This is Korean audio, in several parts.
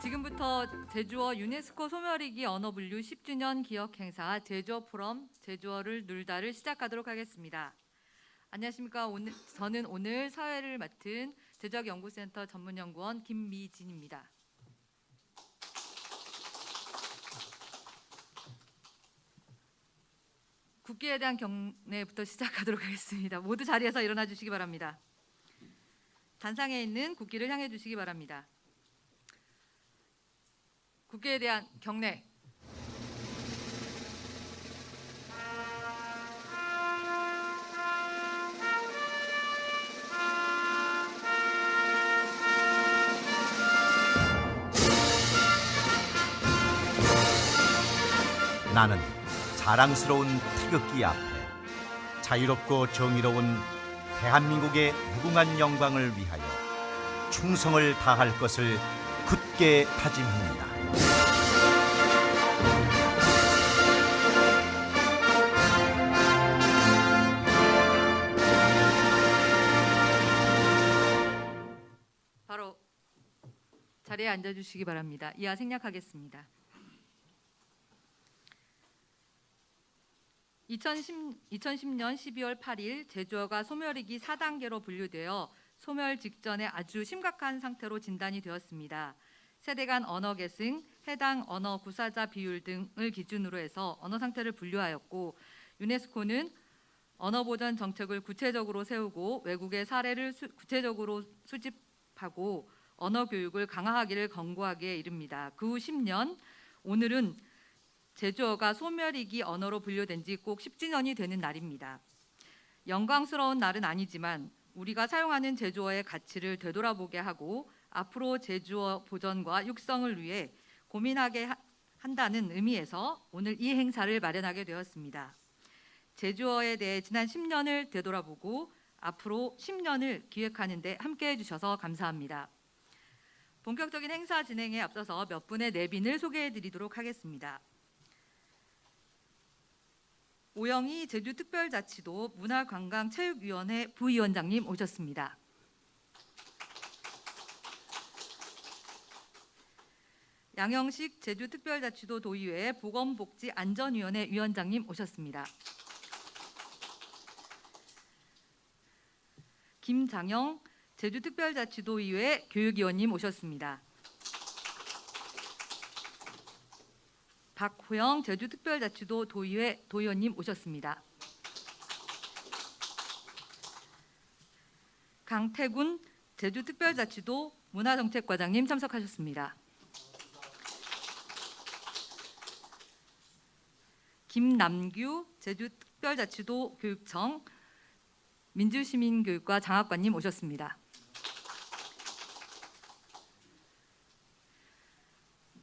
지금부터 제주어 유네스코 소멸이기 언어분류 10주년 기억 행사 제주어 포럼 제주어를 놀다를 시작하도록 하겠습니다. 안녕하십니까. 저는 오늘 사회를 맡은 제주학연구센터 전문연구원 김미진입니다. 국기에 대한 경례부터 시작하도록 하겠습니다. 모두 자리에서 일어나 주시기 바랍니다. 단상에 있는 국기를 향해 주시기 바랍니다. 국기에 대한 경례. 나는 자랑스러운 태극기 앞에 자유롭고 정의로운 대한민국의 무궁한 영광을 위하여 충성을 다할 것을 굳게 다짐합니다. 바로 자리에 앉아주시기 바랍니다. 이하 생략하겠습니다. 2010년 12월 8일 제주어가 소멸이기 4단계로 분류되어 소멸 직전에 아주 심각한 상태로 진단이 되었습니다. 세대 간 언어 계승, 해당 언어 구사자 비율 등을 기준으로 해서 언어 상태를 분류하였고, 유네스코는 언어 보전 정책을 구체적으로 세우고 외국의 사례를 구체적으로 수집하고 언어 교육을 강화하기를 권고하기에 이릅니다. 그 후 10년, 오늘은 제주어가 소멸이기 언어로 분류된 지 꼭 10주년이 되는 날입니다. 영광스러운 날은 아니지만 우리가 사용하는 제주어의 가치를 되돌아보게 하고 앞으로 제주어 보전과 육성을 위해 고민하게 한다는 의미에서 오늘 이 행사를 마련하게 되었습니다. 제주어에 대해 지난 10년을 되돌아보고 앞으로 10년을 기획하는 데 함께해 주셔서 감사합니다. 본격적인 행사 진행에 앞서서 몇 분의 내빈을 소개해 드리도록 하겠습니다. 오영희 제주특별자치도 문화관광체육위원회 부위원장님 오셨습니다. 양영식 제주특별자치도 도의회 보건복지안전위원회 위원장님 오셨습니다. 김장영 제주특별자치도의회 교육위원님 오셨습니다. 박호영 제주특별자치도 도의회 도의원님 오셨습니다. 강태군 제주특별자치도 문화정책과장님 참석하셨습니다. 김남규 제주특별자치도 교육청 민주시민교육과 장학관님 오셨습니다.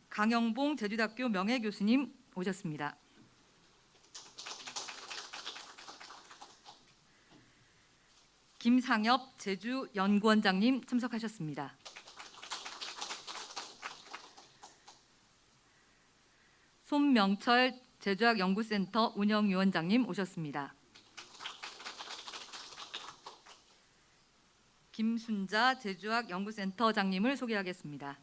강영봉 제주대학교 명예교수님 오셨습니다. 김상엽 제주연구원장님 참석하셨습니다. 손명철 제주학연구센터 운영위원장님 오셨습니다. 김순자 제주학연구센터장님을 소개하겠습니다.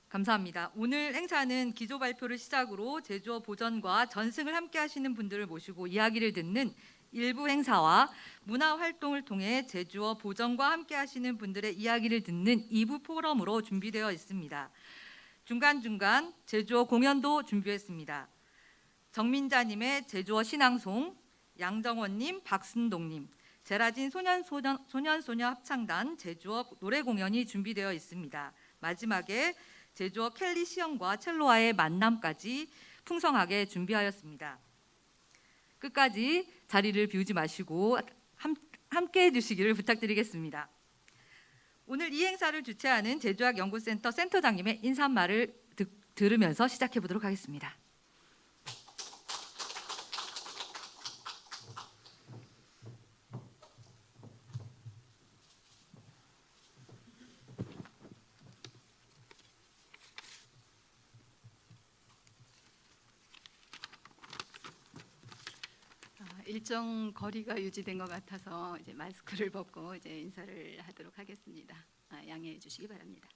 감사합니다. 오늘 행사는 기조 발표를 시작으로 제주어 보전과 전승을 함께 하시는 분들을 모시고 이야기를 듣는 일부 행사와 문화 활동을 통해 제주어 보전과 함께 하시는 분들의 이야기를 듣는 2부 포럼으로 준비되어 있습니다. 중간중간 제주어 공연도 준비했습니다. 정민자님의 제주어 신앙송, 양정원님, 박순동님, 제라진 소년소녀 합창단 제주어 노래 공연이 준비되어 있습니다. 마지막에 제주어 켈리 시연과 첼로와의 만남까지 풍성하게 준비하였습니다. 끝까지 자리를 비우지 마시고 함께해 주시기를 부탁드리겠습니다. 오늘 이 행사를 주최하는 제주학연구센터 센터장님의 인사말을 들으면서 시작해 보도록 하겠습니다. 일정 거리가 유지된 것 같아서 이제 마스크를 벗고 이제 인사를 하도록 하겠습니다. 양해해 주시기 바랍니다.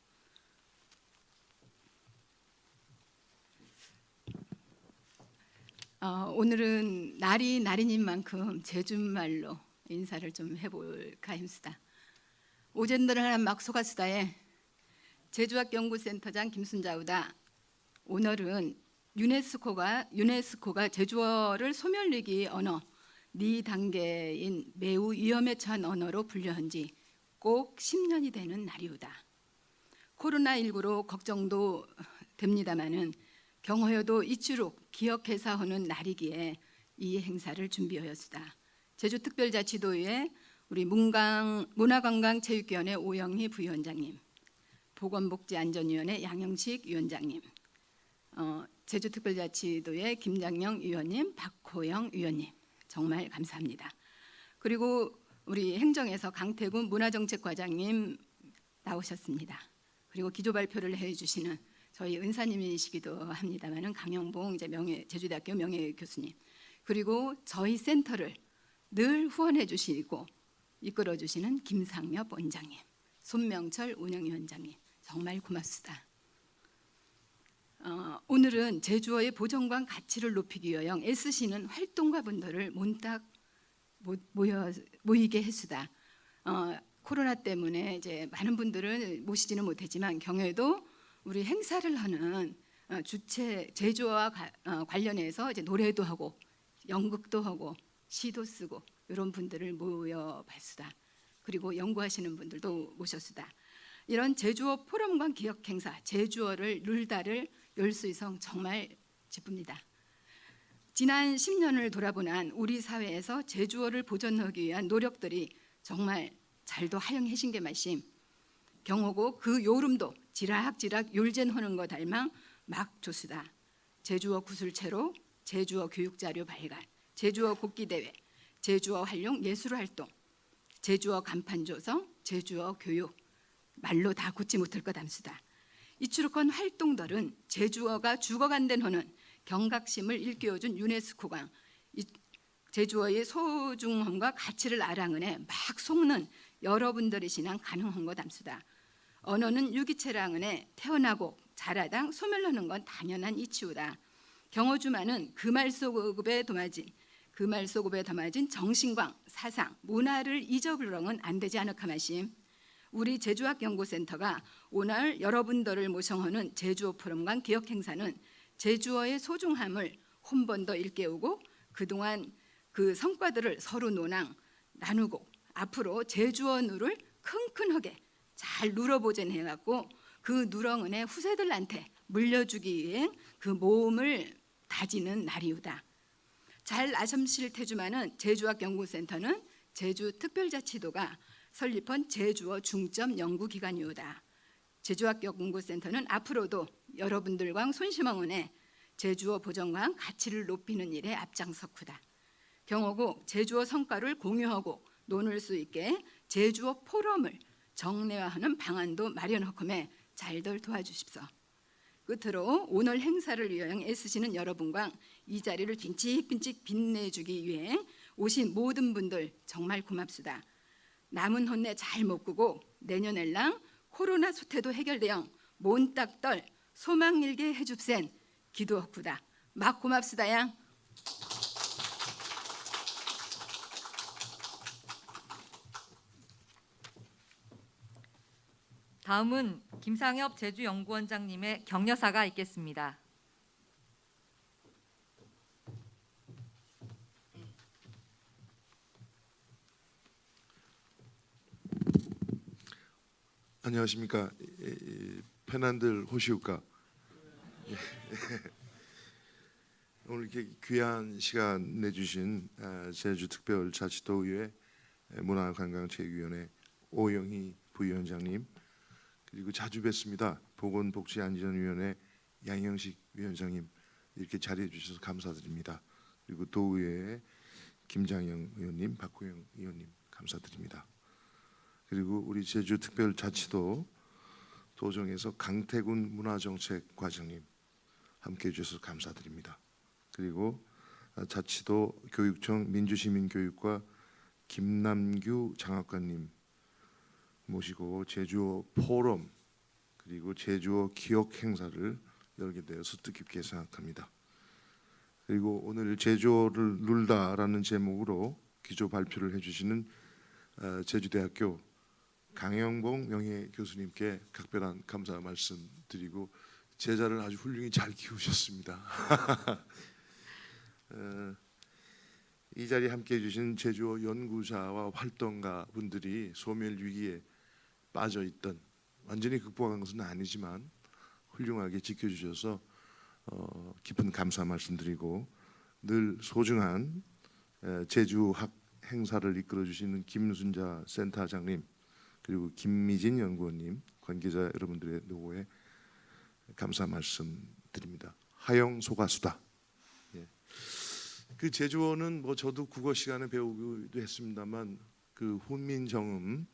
오늘은 날이 날이인 만큼 제주말로 인사를 좀 해볼까 합니다. 오젠드를 막 속았수다에 제주학연구센터장 김순자우다. 오늘은 유네스코가 제주어를 소멸위기 언어 네 단계인 매우 위험에 처한 언어로 분류한 지 꼭 10년이 되는 날이오다. 코로나19로 걱정도 됩니다마는 경호여도 이추록 기억해서 하는 날이기에 이 행사를 준비하였습니다. 제주특별자치도의 우리 문화관광체육위원회 오영희 부위원장님, 보건복지안전위원회 양영식 위원장님, 제주특별자치도의 김장영 위원님, 박호영 위원님 정말 감사합니다. 그리고 우리 행정에서 강태군 문화정책과장님 나오셨습니다. 그리고 기조 발표를 해주시는 저희 은사님이시기도 합니다만은 강영봉 이제 제주대학교 명예교수님, 그리고 저희 센터를 늘 후원해 주시고 이끌어 주시는 김상엽 원장님, 손명철 운영위원장님 정말 고맙습니다. 오늘은 제주어의 보존과 가치를 높이기 위하여 애쓰시는 활동가 분들을 몬딱 모이게 했수다. 코로나 때문에 이제 많은 분들을 모시지는 못했지만 경에도 우리 행사를 하는 주체 제주어와 관련해서 이제 노래도 하고 연극도 하고 시도 쓰고 이런 분들을 모여봤수다. 그리고 연구하시는 분들도 모셨수다. 이런 제주어 포럼과 기억 행사, 제주어를 눌다를 열 수 있어 정말 기쁩니다. 지난 10년을 돌아보난 우리 사회에서 제주어를 보존하기 위한 노력들이 정말 잘도 하영해신 게 말씀. 경호고 그 요름도 지락지락 율젠하는 거 닮아 막 조수다. 제주어 구술체로 제주어 교육자료 발간, 제주어 곡기대회, 제주어 활용 예술활동, 제주어 간판 조성, 제주어 교육 말로 다 굳지 못할 것 담수다. 이추룩한 활동들은 제주어가 죽어간된 호는 경각심을 일깨워준 유네스코가 제주어의 소중함과 가치를 알아은에 막 속는 여러분들의 신앙 가능한 것 담수다. 언어는 유기체랑은에 태어나고 자라당 소멸하는 건 당연한 이치우다. 경어주만은 그 말 속에 담아진 정신광, 사상, 문화를 잊어버려는 안 되지 않을까 마심. 우리 제주학연구센터가 오늘 여러분들을 모성하는 제주어 포럼과 기억 행사는 제주어의 소중함을 한 번 더 일깨우고 그동안 그 성과들을 서로 논항 나누고 앞으로 제주어 누를 킁킁하게 잘 누러보존해갖고 그 누렁은의 후세들한테 물려주기 위해 그 모험을 다지는 날이오다. 잘 아심실 테지만은 제주학연구센터는 제주특별자치도가 설립한 제주어 중점 연구기관이오다. 제주학연구센터는 앞으로도 여러분들과 손심왕원에 제주어 보존과 가치를 높이는 일에 앞장서구다. 경호고 제주어 성과를 공유하고 논할 수 있게 제주어 포럼을 정례화하는 방안도 마련하금에 잘들 도와주십시오. 끝으로 오늘 행사를 위하여 애쓰시는 여러분과 이 자리를 빈찍빈찍 빛내주기 위해 오신 모든 분들 정말 고맙습니다. 남은 혼내 잘 못 끄고 내년엘랑 코로나 수태도 해결되어 몬딱떨 소망일게 해줍센 기도하구다. 막 고맙습니다 양. 다음은 김상엽 제주연구원장님의 격려사가 있겠습니다. 안녕하십니까. 편안들 호시우까. 오늘 이렇게 귀한 시간 내주신 제주특별자치도의회 문화관광체육위원회 오영희 부위원장님, 그리고 자주 뵙습니다. 보건복지안전위원회 양영식 위원장님, 이렇게 자리해 주셔서 감사드립니다. 그리고 도의회 김장영 의원님, 박호영 의원님 감사드립니다. 그리고 우리 제주특별자치도 도정에서 강태군 문화정책과장님 함께해 주셔서 감사드립니다. 그리고 자치도 교육청 민주시민교육과 김남규 장학관님 모시고 제주어 포럼 그리고 제주어 기억 행사를 열게 되어서 뜻깊게 생각합니다. 그리고 오늘 제주어를 눌다라는 제목으로 기조 발표를 해주시는 제주대학교 강영봉 명예교수님께 각별한 감사 말씀드리고 제자를 아주 훌륭히 잘 키우셨습니다. 이 자리에 함께해 주신 제주어 연구자와 활동가 분들이 소멸 위기에 빠져 있던 완전히 극복한 것은 아니지만 훌륭하게 지켜주셔서 깊은 감사 말씀드리고 늘 소중한 제주학 행사를 이끌어 주시는 김순자 센터장님 그리고 김미진 연구원님 관계자 여러분들의 노고에 감사 말씀드립니다. 하영 소가수다. 예. 그 제주어는 뭐 저도 국어 시간에 배우기도 했습니다만 그 훈민정음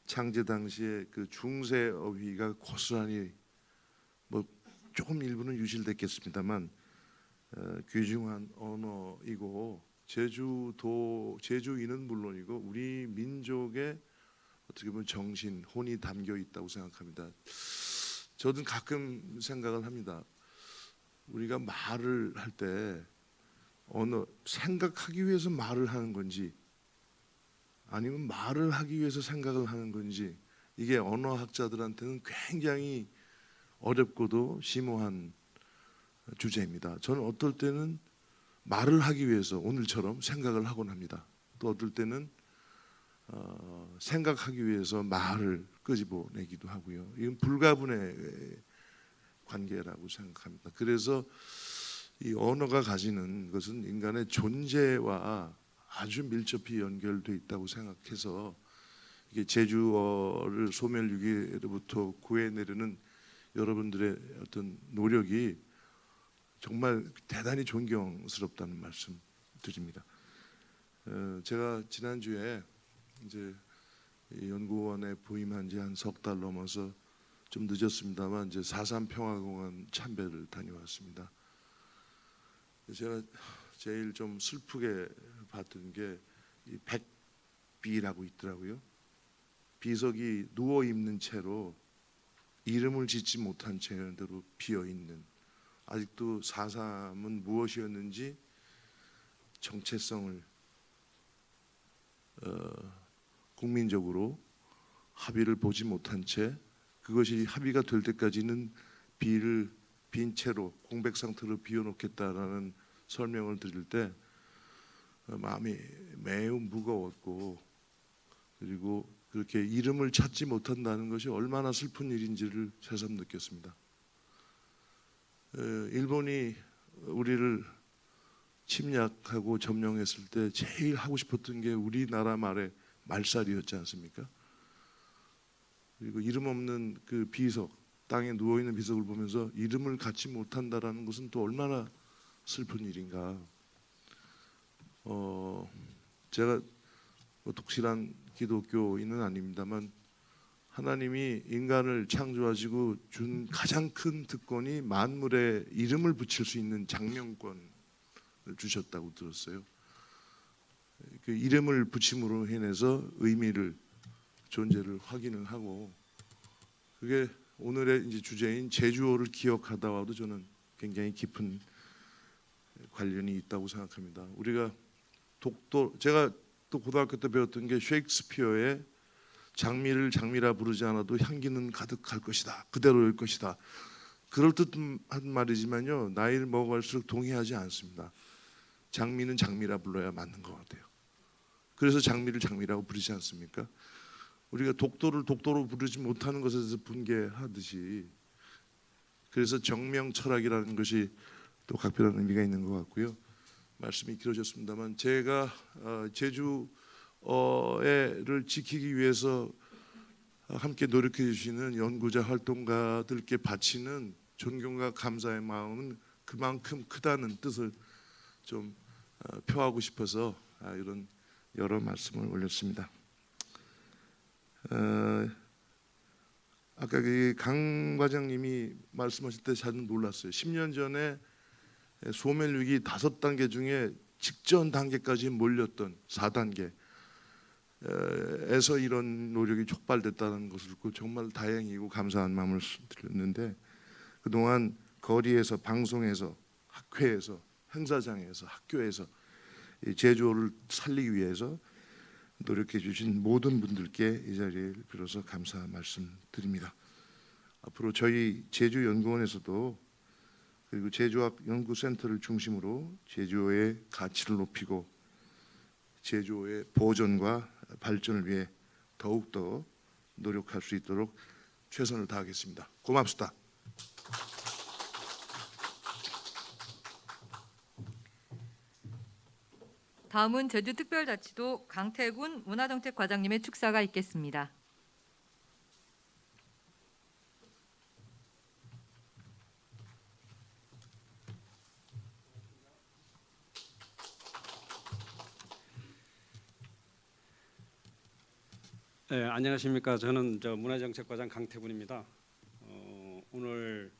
창제 당시에 그 중세 어휘가 고스란히 뭐 조금 일부는 유실됐겠습니다만 귀중한 언어이고 제주인은 물론이고 우리 민족의 어떻게 보면 정신, 혼이 담겨 있다고 생각합니다. 저는 가끔 생각을 합니다. 우리가 말을 할 때 생각하기 위해서 말을 하는 건지 아니면 말을 하기 위해서 생각을 하는 건지 이게 언어학자들한테는 굉장히 어렵고도 심오한 주제입니다. 저는 어떨 때는 말을 하기 위해서 오늘처럼 생각을 하곤 합니다. 또 어떨 때는 생각하기 위해서 말을 끄집어내기도 하고요. 이건 불가분의 관계라고 생각합니다. 그래서 이 언어가 가지는 것은 인간의 존재와 아주 밀접히 연결돼 있다고 생각해서 이게 제주어를 소멸 위기로부터 구해내려는 여러분들의 어떤 노력이 정말 대단히 존경스럽다는 말씀 드립니다. 제가 지난주에 이제 연구원에 부임한 지 한 석 달 넘어서 좀 늦었습니다만 이제 4.3 평화공원 참배를 다녀왔습니다. 제가 제일 좀 슬프게 봤던 게 이 백비라고 있더라고요. 비석이 누워 있는 채로 이름을 짓지 못한 채로 비어 있는 아직도 4.3은 무엇이었는지 정체성을 국민적으로 합의를 보지 못한 채 그것이 합의가 될 때까지는 빈 채로 공백 상태로 비워놓겠다라는 설명을 드릴 때 마음이 매우 무거웠고 그리고 그렇게 이름을 찾지 못한다는 것이 얼마나 슬픈 일인지를 새삼 느꼈습니다. 일본이 우리를 침략하고 점령했을 때 제일 하고 싶었던 게 우리나라 말의 말살이었지 않습니까? 그리고 이름 없는 그 비석, 땅에 누워 있는 비석을 보면서 이름을 갖지 못한다라는 것은 또 얼마나 슬픈 일인가. 제가 뭐 독실한 기독교인은 아닙니다만 하나님이 인간을 창조하시고 준 가장 큰 특권이 만물에 이름을 붙일 수 있는 장명권을 주셨다고 들었어요. 그 이름을 붙임으로 인해서 의미를 존재를 확인을 하고 그게 오늘의 이제 주제인 제주어를 기억하다와도 저는 굉장히 깊은 관련이 있다고 생각합니다. 우리가 제가 또 고등학교 때 배웠던 게 셰익스피어의 장미를 장미라 부르지 않아도 향기는 가득할 것이다. 그대로일 것이다. 그럴듯한 말이지만요. 나이를 먹어갈수록 동의하지 않습니다. 장미는 장미라 불러야 맞는 것 같아요. 그래서 장미를 장미라고 부르지 않습니까? 우리가 독도를 독도로 부르지 못하는 것에서 분개하듯이 그래서 정명 철학이라는 것이 또 각별한 의미가 있는 것 같고요. 말씀이 길어졌습니다만 제가 제주어를 지키기 위해서 함께 노력해 주시는 연구자 활동가들께 바치는 존경과 감사의 마음은 그만큼 크다는 뜻을 좀 표하고 싶어서 이런 여러 말씀을 올렸습니다. 아까 그 강 과장님이 말씀하실 때 저는 놀랐어요. 10년 전에 소멸위기 5단계 중에 직전 단계까지 몰렸던 4단계 에서 이런 노력이 촉발됐다는 것을 듣고 정말 다행이고 감사한 마음을 드렸는데, 그동안 거리에서, 방송에서, 학회에서, 행사장에서, 학교에서 이 제주어를 살리기 위해서 노력해 주신 모든 분들께 이 자리를 빌어서 감사 말씀드립니다. 앞으로 저희 제주연구원에서도, 그리고 제주학 연구센터를 중심으로 제주어의 가치를 높이고 제주어의 보존과 발전을 위해 더욱더 노력할 수 있도록 최선을 다하겠습니다. 고맙습니다. 다음은 제주특별자치도 강태군 문화정책과장님의 축사가 있겠습니다. 네, 안녕하십니까. 저는 문화정책과장 강태군입니다. 오늘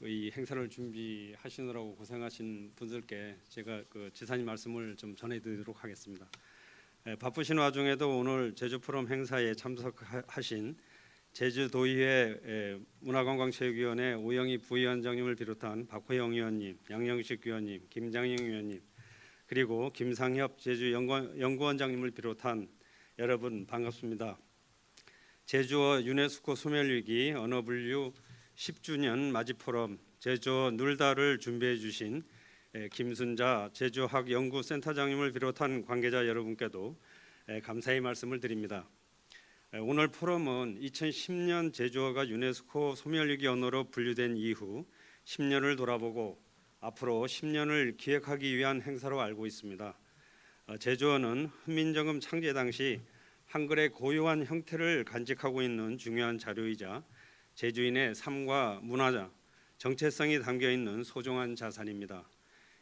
이 행사를 준비하시느라고 고생하신 분들께 제가 지사님 말씀을 좀 전해드리도록 하겠습니다. 바쁘신 와중에도 오늘 제주포럼 행사에 참석하신 제주도의회 문화관광체육위원회 오영희 부위원장님을 비롯한 박호영 위원님, 양영식 위원님, 김장영 위원님, 그리고 김상협 제주연구원장님을 비롯한 여러분 반갑습니다. 제주어 유네스코 소멸위기 언어분류 10주년 맞이포럼 제주어 눌다를 준비해 주신 김순자 제주학연구센터장님을 비롯한 관계자 여러분께도 감사의 말씀을 드립니다. 오늘 포럼은 2010년 제주어가 유네스코 소멸위기 언어로 분류된 이후 10년을 돌아보고 앞으로 10년을 기획하기 위한 행사로 알고 있습니다. 제주어는 훈민정음 창제 당시 한글의 고유한 형태를 간직하고 있는 중요한 자료이자 제주인의 삶과 문화, 정체성이 담겨 있는 소중한 자산입니다.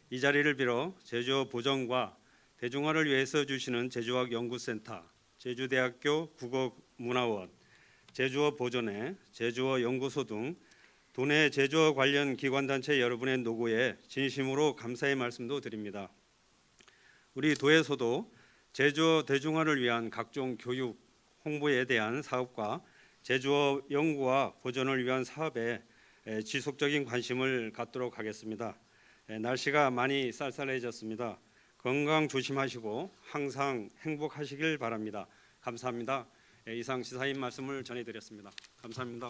이 자리를 빌어 제주어 보존과 대중화를 위해서 주시는 제주학 연구센터, 제주대학교 국어문화원, 제주어 보존회, 제주어 연구소 등 도내 제주어 관련 기관단체 여러분의 노고에 진심으로 감사의 말씀도 드립니다. 우리 도에서도 제주어 대중화를 위한 각종 교육, 홍보에 대한 사업과 제주어 연구와 보존을 위한 사업에 지속적인 관심을 갖도록 하겠습니다. 날씨가 많이 쌀쌀해졌습니다. 건강 조심하시고 항상 행복하시길 바랍니다. 감사합니다. 이상 지사님 말씀을 전해드렸습니다. 감사합니다.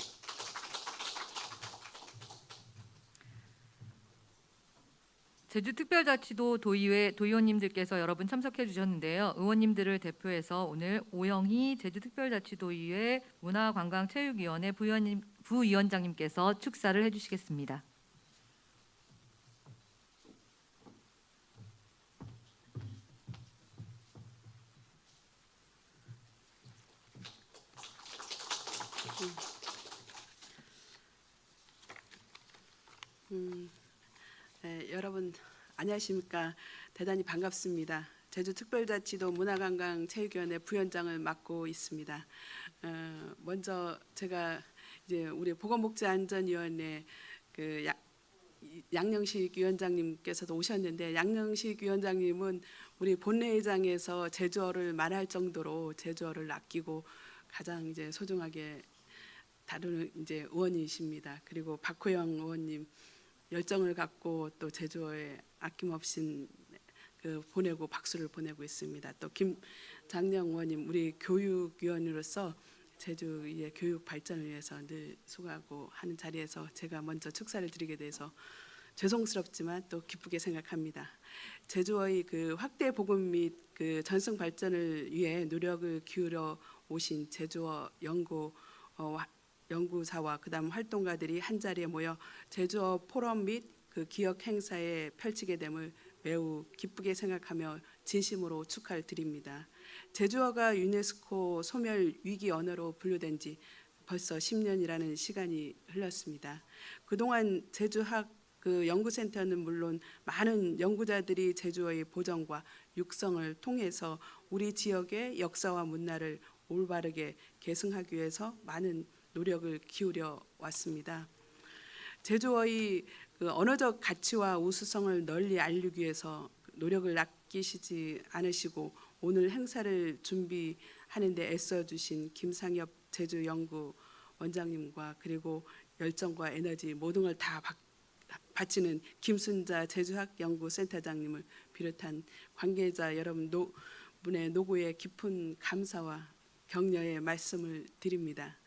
제주특별자치도 도의회 도의원님들께서 여러분 참석해 주셨는데요. 의원님들을 대표해서 오늘 오영희 제주특별자치도의회 문화관광체육위원회 부위원장님께서 축사를 해주시겠습니다. 네, 여러분 안녕하십니까. 대단히 반갑습니다. 제주특별자치도 문화관광체육위원회 부위원장을 맡고 있습니다. 먼저 제가 이제 우리 보건복지안전위원회 양영식 위원장님께서도 오셨는데, 양영식 위원장님은 우리 본회의장에서 제주어를 말할 정도로 제주어를 아끼고 가장 이제 소중하게 다루는 이제 의원이십니다. 그리고 박호영 의원님 열정을 갖고 또 제주어에 아낌없이 보내고 박수를 보내고 있습니다. 또 김장영 의원님 우리 교육위원으로서 제주의 교육 발전을 위해서 늘 수고하고 하는 자리에서 제가 먼저 축사를 드리게 돼서 죄송스럽지만 또 기쁘게 생각합니다. 제주어의 확대 보급 및 전승 발전을 위해 노력을 기울여 오신 제주어 연구사와 그다음 활동가들이 한 자리에 모여 제주어 포럼 및 기억 행사에 펼치게 됨을 매우 기쁘게 생각하며 진심으로 축하를 드립니다. 제주어가 유네스코 소멸 위기 언어로 분류된 지 벌써 10년이라는 시간이 흘렀습니다. 그동안 제주학 연구센터는 물론 많은 연구자들이 제주어의 보존과 육성을 통해서 우리 지역의 역사와 문화를 올바르게 계승하기 위해서 많은 노력을 기울여 왔습니다. 제주어의 언어적 가치와 우수성을 널리 알리기 위해서 노력을 아끼시지 않으시고 오늘 행사를 준비하는데 애써주신 김상엽 제주연구 원장님과 그리고 열정과 에너지 모든 걸 다 바치는 김순자 제주학연구센터장님을 비롯한 관계자 여러분의 노고에 깊은 감사와 격려의 말씀을 드립니다.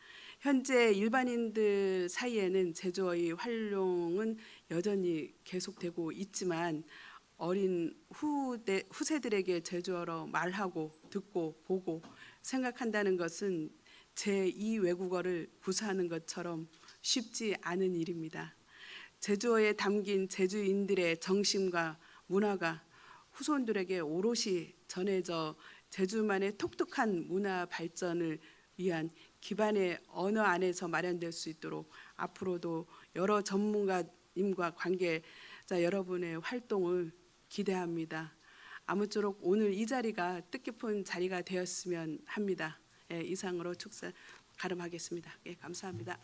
현재 일반인들 사이에는 제주어의 활용은 여전히 계속되고 있지만 어린 후세들에게 제주어로 말하고 듣고 보고 생각한다는 것은 제2 외국어를 구사하는 것처럼 쉽지 않은 일입니다. 제주어에 담긴 제주인들의 정신과 문화가 후손들에게 오롯이 전해져 제주만의 독특한 문화 발전을 위한 기반의 언어 안에서 마련될 수 있도록 앞으로도 여러 전문가님과 관계자 여러분의 활동을 기대합니다. 아무쪼록 오늘 이 자리가 뜻깊은 자리가 되었으면 합니다. 예, 이상으로 축사 가름하겠습니다. 예, 감사합니다.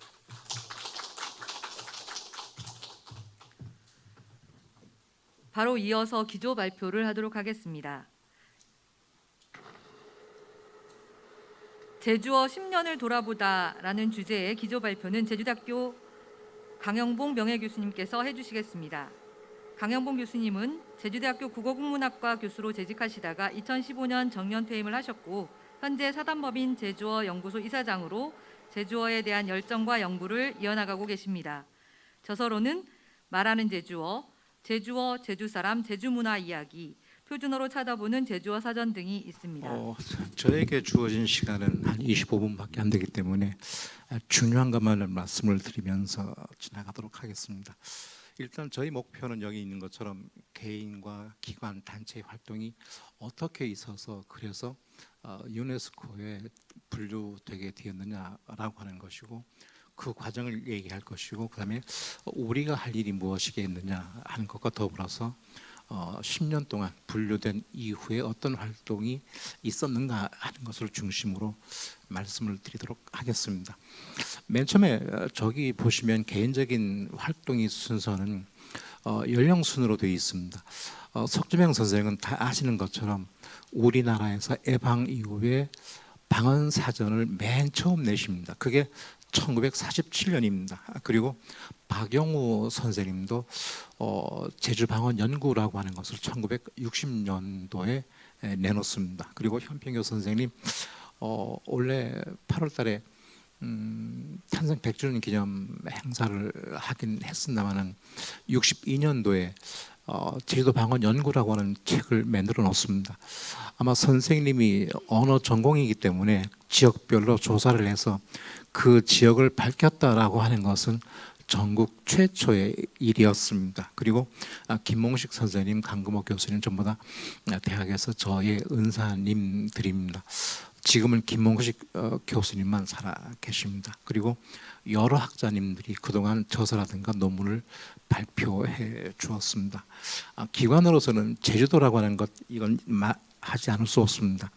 바로 이어서 기조 발표를 하도록 하겠습니다. 제주어 10년을 돌아보다라는 주제의 기조 발표는 제주대학교 강영봉 명예교수님께서 해주시겠습니다. 강영봉 교수님은 제주대학교 국어국문학과 교수로 재직하시다가 2015년 정년 퇴임을 하셨고 현재 사단법인 제주어 연구소 이사장으로 제주어에 대한 열정과 연구를 이어나가고 계십니다. 저서로는 말하는 제주어, 제주어, 제주사람, 제주문화 이야기, 표준어로 찾아보는 제주어 사전 등이 있습니다. 저에게 주어진 시간은 한 25분밖에 안 되기 때문에 중요한 것만 말씀을 드리면서 지나가도록 하겠습니다. 일단 저희 목표는 여기 있는 것처럼 개인과 기관, 단체의 활동이 어떻게 있어서 그래서 유네스코에 분류되게 되었느냐라고 하는 것이고 그 과정을 얘기할 것이고 그다음에 우리가 할 일이 무엇이겠느냐 하는 것과 더불어서 10년 동안 분류된 이후에 어떤 활동이 있었는가 하는 것을 중심으로 말씀을 드리도록 하겠습니다. 맨 처음에 저기 보시면 개인적인 활동의 순서는 연령 순으로 되어 있습니다. 석주명 선생은 다 아시는 것처럼 우리나라에서 해방 이후에 방언사전을 맨 처음 내십니다. 그게 1947년입니다. 그리고 박영우 선생님도 제주방언 연구라고 하는 것을 1960년도에 내놓습니다. 그리고 현평교 선생님 올해 8월달에 탄생 100주년 기념 행사를 하긴 했습니다만은 62년도에 제주도 방언 연구라고 하는 책을 만들어 놓습니다. 아마 선생님이 언어 전공이기 때문에 지역별로 조사를 해서 그 지역을 밝혔다라고 하는 것은 전국 최초의 일이었습니다. 그리고 김몽식 선생님, 강금옥 교수님 전부 다 대학에서 저의 은사님들입니다. 지금은 김몽식 교수님만 살아 계십니다. 그리고 여러 학자님들이 그동안 저서라든가 논문을 발표해 주었습니다. 기관으로서는 제주도라고 하는 것 이건 하지 않을 수 없습니다.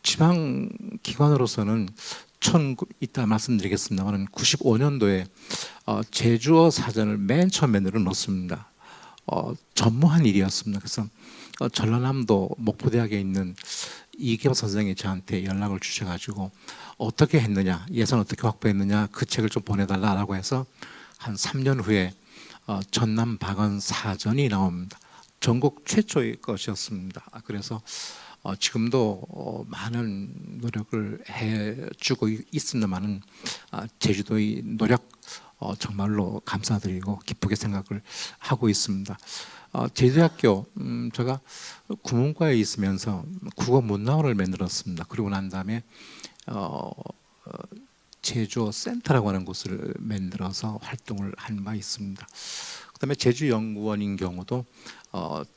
지방 기관으로서는 이따 말씀드리겠습니다만 95년도에 제주어 사전을 맨 처음에 늘어놓습니다. 전무한 일이었습니다. 그래서 전라남도 목포대학에 있는 이기호 선생이 저한테 연락을 주셔가지고 어떻게 했느냐, 예산 어떻게 확보했느냐 그 책을 좀 보내달라고 해서 한 3년 후에 전남 박언 사전이 나옵니다. 전국 최초의 것이었습니다. 그래서 지금도 많은 노력을 해주고 있습니다만은 제주도의 노력 정말로 감사드리고 기쁘게 생각을 하고 있습니다. 제주대학교 제가 국문과에 있으면서 국어 문화원을 만들었습니다. 그리고 난 다음에 제주어 센터라고 하는 곳을 만들어서 활동을 한 바 있습니다. 그다음에 제주연구원인 경우도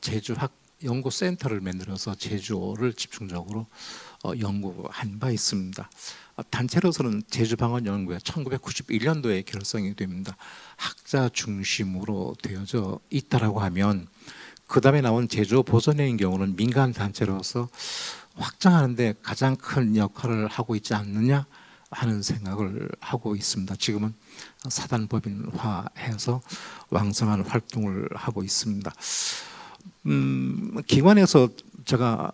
제주학 연구센터를 만들어서 제주어를 집중적으로 연구한 바 있습니다. 단체로서는 제주방언 연구회 1991년도에 결성이 됩니다. 학자 중심으로 되어져 있다라고 하면 그 다음에 나온 제주어 보존회인 경우는 민간 단체로서 확장하는데 가장 큰 역할을 하고 있지 않느냐 하는 생각을 하고 있습니다. 지금은 사단법인화해서 왕성한 활동을 하고 있습니다. 기관에서 제가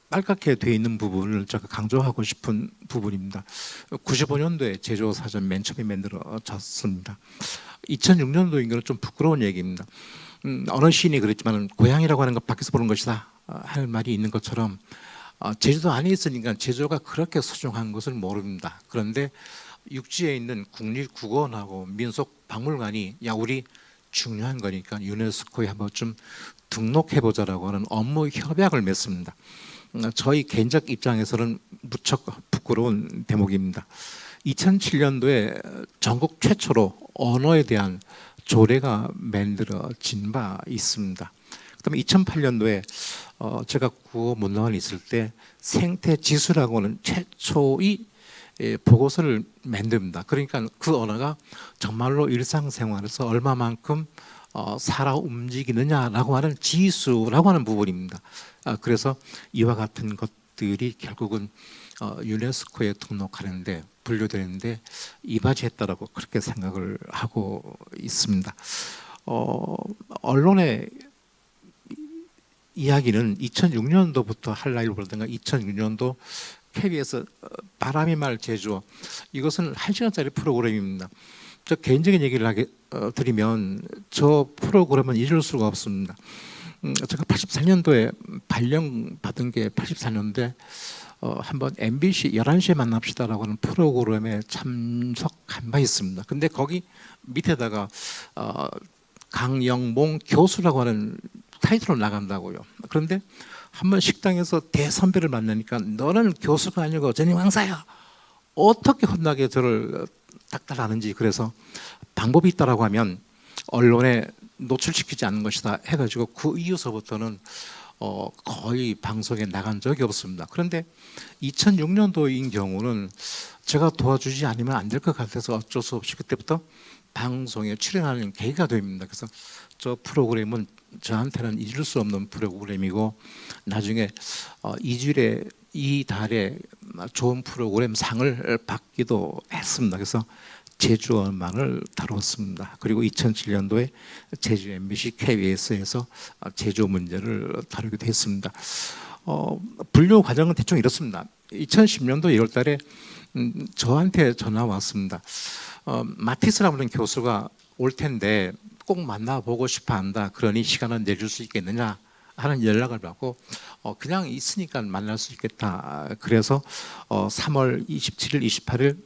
빨갛게 돼 있는 부분을 제가 강조하고 싶은 부분입니다. 95년도에 제조 사전 맨 처음에 만들어졌습니다. 2006년도인 건 좀 부끄러운 얘기입니다. 어느 시인이 그랬지만 고향이라고 하는 건 밖에서 보는 것이다 할 말이 있는 것처럼 제주도 안에 있으니까 제주도가 그렇게 소중한 것을 모릅니다. 그런데 육지에 있는 국립국원하고 민속박물관이 야 우리 중요한 거니까 유네스코에 한번 좀 등록해보자라고 하는 업무 협약을 맺습니다. 저희 개인적 입장에서는 무척 부끄러운 대목입니다. 2007년도에 전국 최초로 언어에 대한 조례가 만들어진 바 있습니다. 그다음에 2008년도에 제가 국어 문화원에 있을 때 생태지수라고 하는 최초의 보고서를 만듭니다. 그러니까 그 언어가 정말로 일상생활에서 얼마만큼 살아 움직이느냐라고 하는 지수라고 하는 부분입니다. 그래서 이와 같은 것들이 결국은 유네스코에 등록하는데 분류되는데 이바지했다라고 그렇게 생각을 하고 있습니다. 언론의 이야기는 2006년도부터 할라이를 보던가 2006년도 KBS 바람이 말 제주어 이것은 1시간짜리 프로그램입니다. 저 개인적인 얘기를 드리면 저 프로그램은 잊을 수가 없습니다. 제가 84년도에 발령받은 게 84년도에 한번 MBC 11시에 만납시다라고 하는 프로그램에 참석한 바 있습니다. 근데 거기 밑에다가 강영몽 교수라고 하는 타이틀로 나간다고요. 그런데 한번 식당에서 대선배를 만나니까 너는 교수가 아니고 전임 황사야. 어떻게 혼나게 저를 닥달하는지 그래서 방법이 있다라고 하면 언론에 노출시키지 않는 것이다 해가지고 그 이후서부터는 거의 방송에 나간 적이 없습니다. 그런데 2006년도인 경우는 제가 도와주지 않으면 안 될 것 같아서 어쩔 수 없이 그때부터 방송에 출연하는 계기가 됩니다. 그래서 저 프로그램은 저한테는 잊을 수 없는 프로그램이고 나중에 이 달에 좋은 프로그램 상을 받기도 했습니다. 그래서 제주어만을 다뤘습니다. 그리고 2007년도에 제주 MBC KBS에서 제주 문제를 다루기도 했습니다. 분류 과정은 대충 이렇습니다. 2010년도 1월달에 저한테 전화 왔습니다. 마티스라는 교수가 올 텐데 꼭 만나보고 싶어한다. 그러니 시간을 내줄 수 있겠느냐 하는 연락을 받고 그냥 있으니까 만날 수 있겠다. 그래서 3월 27일, 28일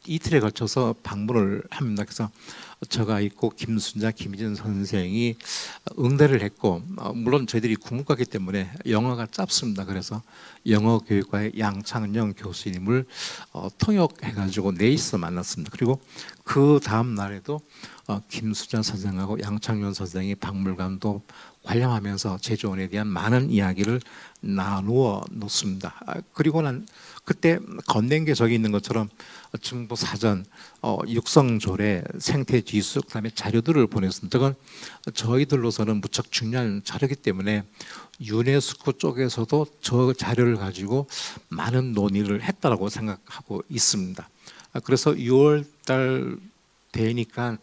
이틀에 걸쳐서 방문을 합니다. 그래서 저가 있고 김순자, 김희진 선생이 응대를 했고 물론 저희들이 국문과이기 때문에 영어가 짧습니다. 그래서 영어 교육과의 양창영 교수님을 통역해가지고 내일서 만났습니다. 그리고 그 다음 날에도 김수자 선생하고 양창윤 선생이 박물관도 관람하면서 제주원에 대한 많은 이야기를 나누어 놓습니다. 그리고 난 그때 건넨 게 저기 있는 것처럼 정보 사전, 육성조례, 생태지수, 그다음에 자료들을 보냈습니다. 그건 저희들로서는 무척 중요한 자료이기 때문에 유네스코 쪽에서도 저 자료를 가지고 많은 논의를 했다라고 생각하고 있습니다. 그래서 6월달 되니까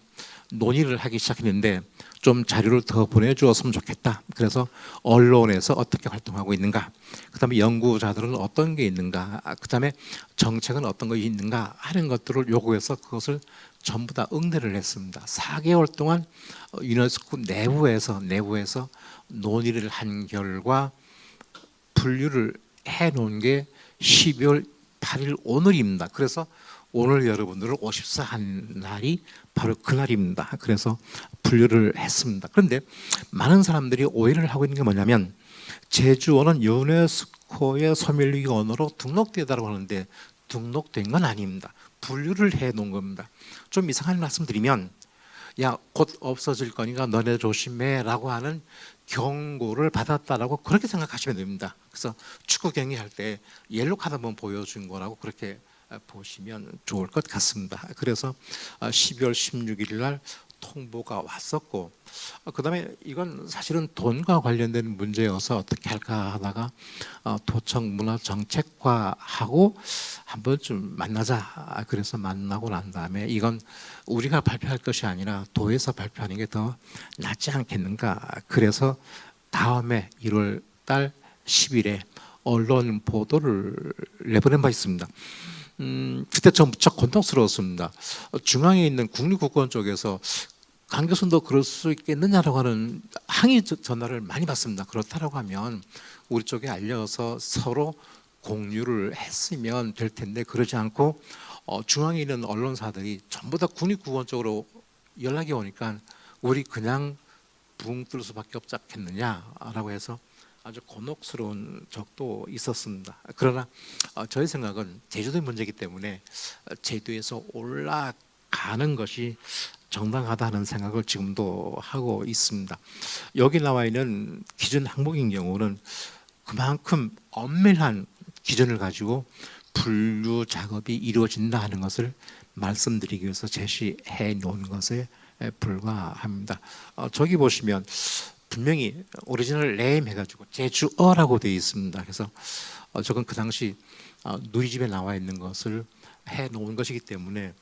논의를 하기 시작했는데 좀 자료를 더 보내주었으면 좋겠다. 그래서 언론에서 어떻게 활동하고 있는가, 그다음에 연구자들은 어떤 게 있는가, 그다음에 정책은 어떤 거 있는가 하는 것들을 요구해서 그것을 전부 다 응대를 했습니다. 4개월 동안 유네스코 내부에서 논의를 한 결과 분류를 해놓은 게 12월 8일 오늘입니다. 그래서 오늘 여러분들을 54한 날이 바로 그날입니다. 그래서 분류를 했습니다. 그런데 많은 사람들이 오해를 하고 있는 게 뭐냐면 제주어는 유네스코의 소멸위기 언어로 등록되다라고 하는데 등록된 건 아닙니다. 분류를 해놓은 겁니다. 좀 이상한 말씀 드리면 야, 곧 없어질 거니까 너네 조심해라고 하는 경고를 받았다라고 그렇게 생각하시면 됩니다. 그래서 축구 경기 할 때 옐로 카드 한번 보여준 거라고 그렇게 보시면 좋을 것 같습니다. 그래서 12월 16일 날 통보가 왔었고 그다음에 이건 사실은 돈과 관련된 문제여서 어떻게 할까 하다가 도청 문화정책과하고 한번 좀 만나자. 그래서 만나고 난 다음에 이건 우리가 발표할 것이 아니라 도에서 발표하는 게 더 낫지 않겠는가. 그래서 다음에 1월 달 10일에 언론 보도를 내보낸 바 있습니다. 그때 저 무척 곤혹스러웠습니다. 중앙에 있는 국립국원 쪽에서 강 교수도 그럴 수 있겠느냐라고 하는 항의 전화를 많이 받습니다. 그렇다라고 하면 우리 쪽에 알려서 서로 공유를 했으면 될 텐데 그러지 않고 중앙에 있는 언론사들이 전부 다 국립국원 쪽으로 연락이 오니까 우리 그냥 붕 뜰 수밖에 없지 않겠느냐라고 해서 아주 곤혹스러운 적도 있었습니다. 그러나 저의 생각은 제주도의 문제이기 때문에 제주도에서 올라가는 것이 정당하다는 생각을 지금도 하고 있습니다. 여기 나와 있는 기준 항목인 경우는 그만큼 엄밀한 기준을 가지고 분류 작업이 이루어진다 하는 것을 말씀드리기 위해서 제시해 놓은 것에 불과합니다. 저기 보시면 분명히 오리지널 네임 해가지고 제주어라고 되어 있습니다. 그래서 저건 그 당시 누리집에 나와 있는 것을 해 놓은 것이기 때문에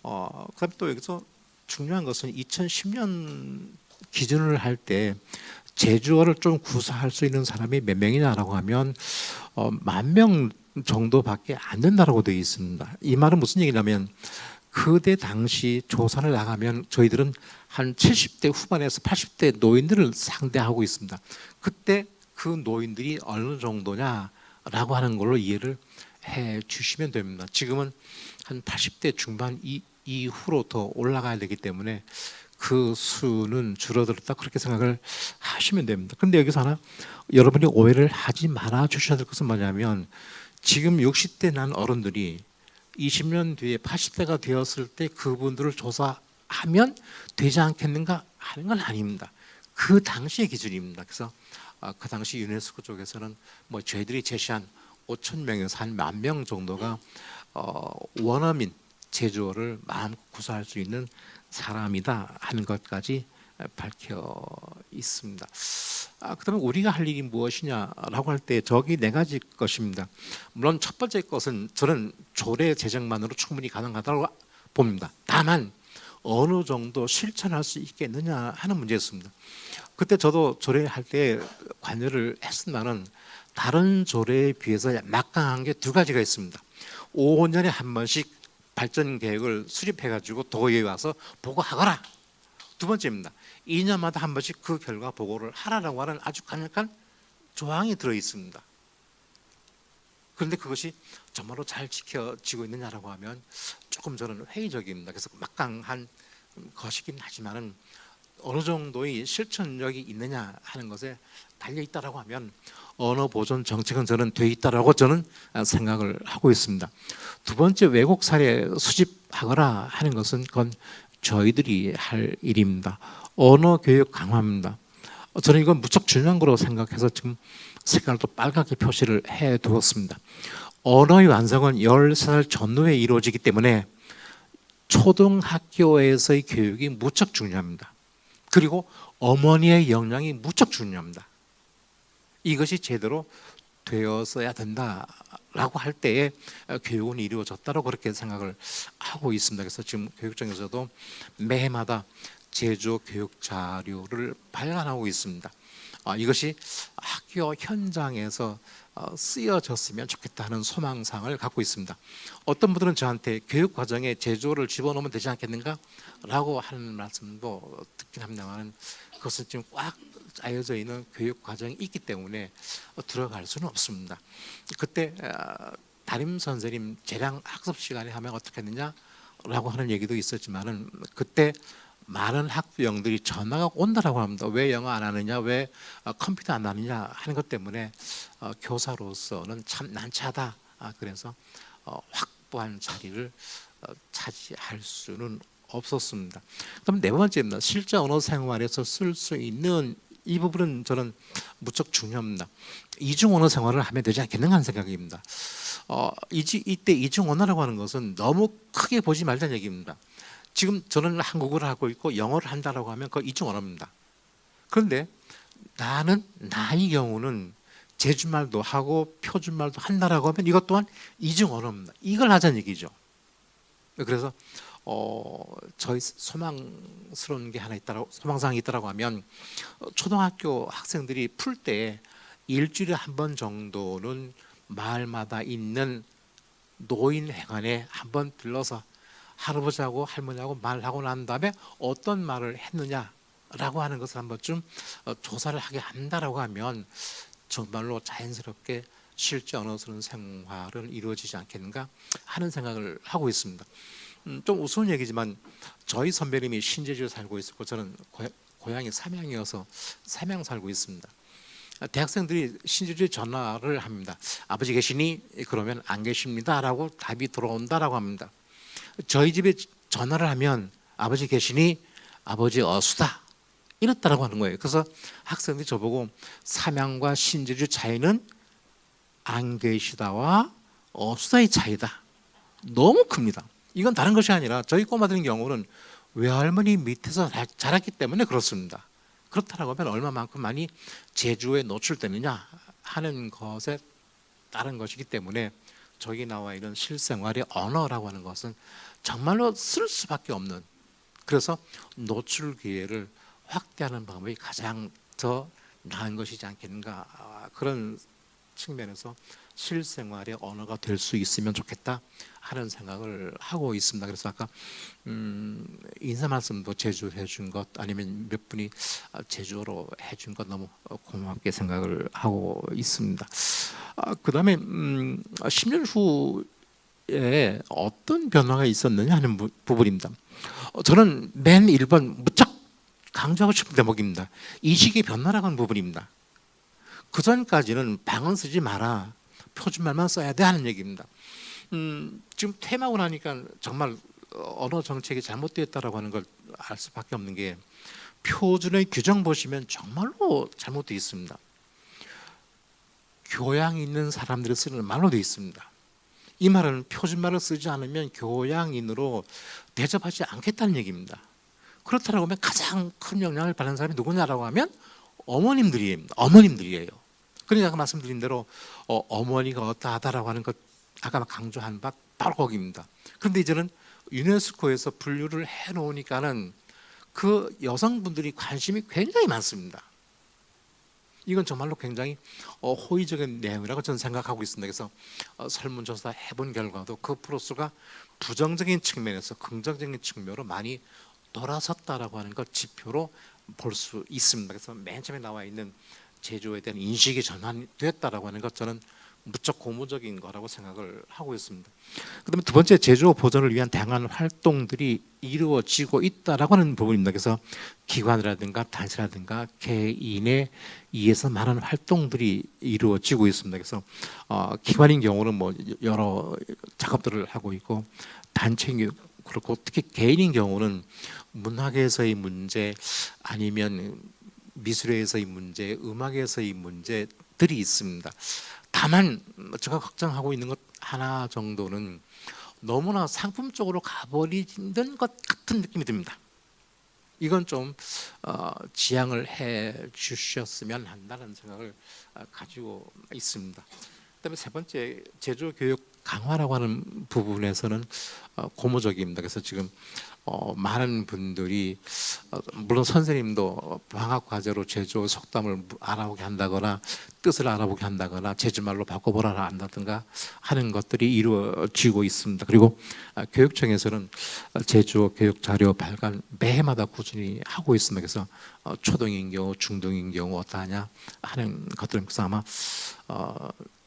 그다음 또 여기서 중요한 것은 2010년 기준을 할 때 제주어를 좀 구사할 수 있는 사람이 몇 명이냐라고 하면 10,000명 정도밖에 안 된다라고 되어 있습니다. 이 말은 무슨 얘기냐면 그때 당시 조사를 나가면 저희들은 한 70대 후반에서 80대 노인들을 상대하고 있습니다. 그때 그 노인들이 어느 정도냐라고 하는 걸로 이해를 해 주시면 됩니다. 지금은 한 80대 중반 이후로 더 올라가야 되기 때문에 그 수는 줄어들었다 그렇게 생각을 하시면 됩니다. 그런데 여기서 하나 여러분이 오해를 하지 말아 주셔야 될 것은 뭐냐면 지금 60대 난 어른들이 20년 뒤에 80대가 되었을 때 그분들을 조사하면 되지 않겠는가 하는 건 아닙니다. 그 당시의 기준입니다. 그래서 그 당시 유네스코 쪽에서는 뭐 저희들이 제시한 5,000명에서 한 10,000명 정도가 원어민 제주어를 마음껏 구사할 수 있는 사람이다 하는 것까지 밝혀 있습니다. 그다음에 우리가 할 일이 무엇이냐라고 할 때 저기 네 가지 것입니다. 물론 첫 번째 것은 저는 조례 제정만으로 충분히 가능하다고 봅니다. 다만 어느 정도 실천할 수 있겠느냐 하는 문제였습니다. 그때 저도 조례할 때 관여를 했으나는 다른 조례에 비해서 막강한 게 두 가지가 있습니다. 5년에 한 번씩 발전 계획을 수립해가지고 도의회에 와서 보고하거라. 두 번째입니다. 2년마다 한 번씩 그 결과 보고를 하라라고 하는 아주 강력한 조항이 들어 있습니다. 그런데 그것이 정말로 잘 지켜지고 있느냐라고 하면 조금 저는 회의적입니다. 그래서 막강한 것이긴 하지만은 어느 정도의 실천력이 있느냐 하는 것에 달려 있다라고 하면 언어 보존 정책은 저는 돼 있다라고 저는 생각을 하고 있습니다. 두 번째 외국 사례 수집하거나 하는 것은 그건 저희들이 할 일입니다. 언어 교육 강화입니다. 저는 이건 무척 중요한 거라고 생각해서 지금 색깔을 또 빨갛게 표시를 해 두었습니다. 언어의 완성은 13살 전후에 이루어지기 때문에 초등학교에서의 교육이 무척 중요합니다. 그리고 어머니의 역량이 무척 중요합니다. 이것이 제대로 되었어야 된다라고 할 때에 교육은 이루어졌다고 그렇게 생각을 하고 있습니다. 그래서 지금 교육청에서도 매해마다 제주어 교육 자료를 발간하고 있습니다. 이것이 학교 현장에서 쓰여졌으면 좋겠다는 소망상을 갖고 있습니다. 어떤 분들은 저한테 교육 과정에 제주어를 집어넣으면 되지 않겠는가라고 하는 말씀도 듣긴 합니다만 그것은 지금 꽉 짜여져 있는 교육 과정이 있기 때문에 들어갈 수는 없습니다. 그때 담임 선생님 재량 학습 시간에 하면 어떻겠느냐라고 하는 얘기도 있었지만은 그때 많은 학부형들이 전화가 온다라고 합니다. 왜 영어 안 하느냐, 왜 컴퓨터 안 하느냐 하는 것 때문에 교사로서는 참 난처하다. 그래서 확보한 자리를 차지할 수는 없었습니다. 그럼 네 번째입니다. 실제 언어 생활에서 쓸 수 있는 이 부분은 저는 무척 중요합니다. 이중 언어 생활을 하면 되지 않겠는가 하는 생각입니다. 이때 이중 언어라고 하는 것은 너무 크게 보지 말자는 얘기입니다. 지금 저는 한국어를 하고 있고 영어를 한다라고 하면 그 이중 언어입니다. 그런데 나의 경우는 제주말도 하고 표준말도 한다라고 하면 이것 또한 이중 언어입니다. 이걸 하자는 얘기죠. 그래서 저희 소망스러운 게 하나 있다라고 소망사항이 있다라고 하면 초등학교 학생들이 풀 때 일주일에 한 번 정도는 마을마다 있는 노인회관에 한번 들러서 할아버지하고 할머니하고 말하고 난 다음에 어떤 말을 했느냐라고 하는 것을 한번 좀 조사를 하게 한다라고 하면 정말로 자연스럽게 실제 언어스러운 생활은 이루어지지 않겠는가 하는 생각을 하고 있습니다. 좀 우스운 얘기지만 저희 선배님이 신제주에 살고 있었고 저는 고향이 삼양이어서 삼양 살고 있습니다. 대학생들이 신제주에 전화를 합니다. 아버지 계시니? 그러면 안 계십니다라고 답이 들어온다라고 합니다. 저희 집에 전화를 하면 아버지 계시니? 아버지 어수다 이렇다라고 하는 거예요. 그래서 학생들이 저보고 삼양과 신제주 차이는 안 계시다와 어수다의 차이다. 너무 큽니다. 이건 다른 것이 아니라 저희 꼬마들의 경우는 외할머니 밑에서 자랐기 때문에 그렇습니다. 그렇다고 하면 얼마만큼 많이 제주에 노출되느냐 하는 것에 따른 것이기 때문에 저기 나와 있는 실생활의 언어라고 하는 것은 정말로 쓸 수밖에 없는, 그래서 노출 기회를 확대하는 방법이 가장 더 나은 것이지 않겠는가, 그런 측면에서 실생활의 언어가 될 수 있으면 좋겠다 하는 생각을 하고 있습니다. 그래서 아까 인사 말씀도 제주 해준 것, 아니면 몇 분이 제주어로 해준 것 너무 고맙게 생각을 하고 있습니다. 그다음에 10년 후에 어떤 변화가 있었느냐 하는 부분입니다. 저는 맨 1번 무척 강조하고 싶은 대목입니다. 이식의 변화라고 하는 부분입니다. 그 전까지는 방언 쓰지 마라, 표준말만 써야 돼 하는 얘기입니다. 지금 퇴임하고 나니까 정말 언어 정책이 잘못되었다라고 하는 걸 알 수밖에 없는 게, 표준의 규정 보시면 정말로 잘못되어 있습니다. 교양 있는 사람들이 쓰는 말로 되어 있습니다. 이 말은 표준말을 쓰지 않으면 교양인으로 대접하지 않겠다는 얘기입니다. 그렇다고 하면 가장 큰 영향을 받는 사람이 누구냐라고 하면 어머님들이에요. 그러니까 아까 말씀드린 대로 어머니가 어떠하다라고 하는 것, 아까 강조한 바 바로 거기입니다. 그런데 이제는 유네스코에서 분류를 해놓으니까는 그 여성분들이 관심이 굉장히 많습니다. 이건 정말로 굉장히 호의적인 내용이라고 저는 생각하고 있습니다. 그래서 설문조사 해본 결과도 그 프로수가 부정적인 측면에서 긍정적인 측면으로 많이 돌아섰다라고 하는 걸 지표로 볼 수 있습니다. 그래서 맨 처음에 나와 있는 제주에 대한 인식이 전환됐다라고 하는 것, 저는 무척 고무적인 거라고 생각을 하고 있습니다. 그다음에 두 번째, 제주어 보존을 위한 다양한 활동들이 이루어지고 있다라고 하는 부분입니다. 그래서 기관이라든가 단체라든가 개인에 의해서 많은 활동들이 이루어지고 있습니다. 그래서 기관인 경우는 뭐 여러 작업들을 하고 있고, 단체인 그렇고, 특히 개인인 경우는 문학에서의 문제, 아니면 미술에서의 문제, 음악에서의 문제들이 있습니다. 다만 제가 걱정하고 있는 것 하나 정도는 너무나 상품 쪽으로 가버리는 것 같은 느낌이 듭니다. 이건 좀 지양을 해 주셨으면 한다는 생각을 가지고 있습니다. 그다음에 세 번째, 제주어 교육 강화라고 하는 부분에서는 고무적입니다. 그래서 지금 많은 분들이, 물론 선생님도 방학 과제로 제주어 속담을 알아보게 한다거나 뜻을 알아보게 한다거나 제주말로 바꿔보라 한다든가 하는 것들이 이루어지고 있습니다. 그리고 교육청에서는 제주어 교육 자료 발간 매해마다 꾸준히 하고 있습니다. 그래서 초등인 경우, 중등인 경우 어떠하냐 하는 것들은, 그래서 아마